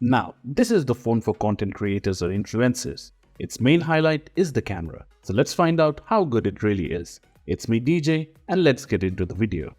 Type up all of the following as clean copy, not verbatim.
Now, this is the phone for content creators or influencers. Its main highlight is the camera. So let's find out how good it really is. It's me DJ and let's get into the video.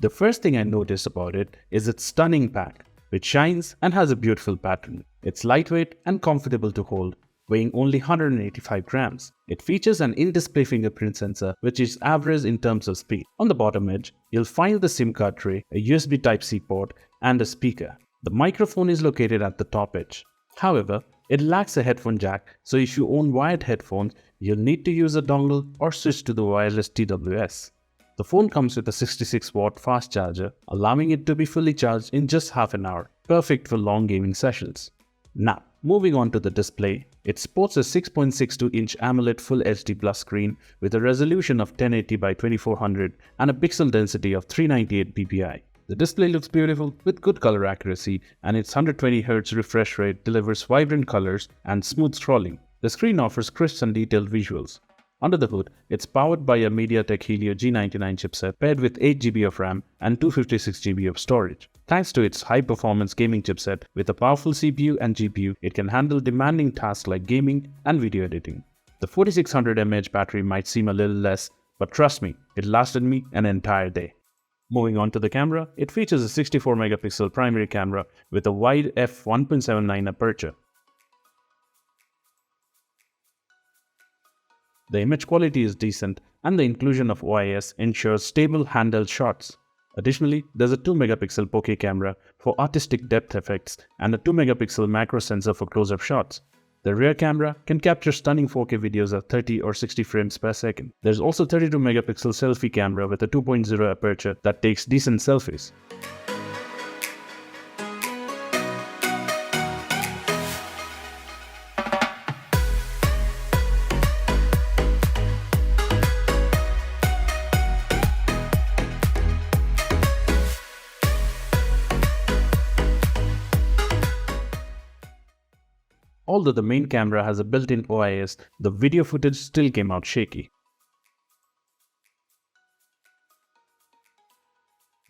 The first thing I noticed about it is its stunning pack, which shines and has a beautiful pattern. It's lightweight and comfortable to hold, weighing only 185 grams. It features an in-display fingerprint sensor which is average in terms of speed. On the bottom edge, you'll find the SIM card tray, a USB Type-C port and a speaker. The microphone is located at the top edge. However, it lacks a headphone jack, so if you own wired headphones, you'll need to use a dongle or switch to the wireless TWS. The phone comes with a 66-watt fast charger, allowing it to be fully charged in just half an hour, perfect for long gaming sessions. Now, moving on to the display, it sports a 6.62-inch AMOLED Full HD Plus screen with a resolution of 1080 by 2400 and a pixel density of 398 ppi. The display looks beautiful with good color accuracy, and its 120Hz refresh rate delivers vibrant colors and smooth scrolling. The screen offers crisp and detailed visuals. Under the hood, it's powered by a MediaTek Helio G99 chipset paired with 8GB of RAM and 256GB of storage. Thanks to its high-performance gaming chipset with a powerful CPU and GPU, it can handle demanding tasks like gaming and video editing. The 4600 mAh battery might seem a little less, but trust me, it lasted me an entire day. Moving on to the camera, it features a 64-megapixel primary camera with a wide f1.79 aperture. The image quality is decent, and the inclusion of OIS ensures stable handheld shots. Additionally, there's a 2-megapixel bokeh camera for artistic depth effects and a 2-megapixel macro sensor for close-up shots. The rear camera can capture stunning 4K videos at 30 or 60 frames per second. There's also a 32-megapixel selfie camera with a 2.0 aperture that takes decent selfies. Although the main camera has a built-in OIS, the video footage still came out shaky.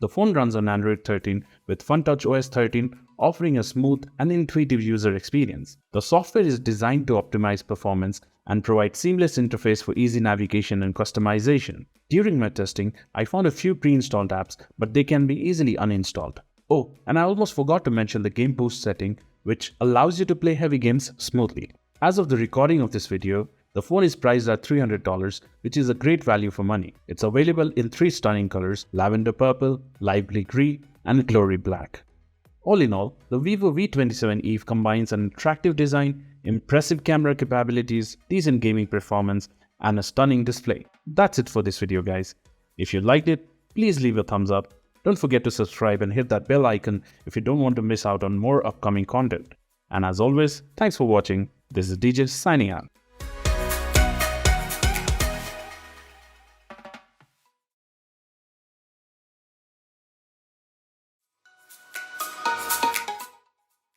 The phone runs on Android 13 with FunTouch OS 13, offering a smooth and intuitive user experience. The software is designed to optimize performance and provide seamless interface for easy navigation and customization. During my testing, I found a few pre-installed apps, but they can be easily uninstalled. Oh, and I almost forgot to mention the Game Boost setting, which allows you to play heavy games smoothly. As of the recording of this video, the phone is priced at $300, which is a great value for money. It's available in 3 stunning colors: lavender purple, lively green, and glory black. All in all, the Vivo V27e combines an attractive design, impressive camera capabilities, decent gaming performance, and a stunning display. That's it for this video, guys. If you liked it, please leave a thumbs up. Don't forget to subscribe and hit that bell icon if you don't want to miss out on more upcoming content. And as always, thanks for watching. This is DJ signing out.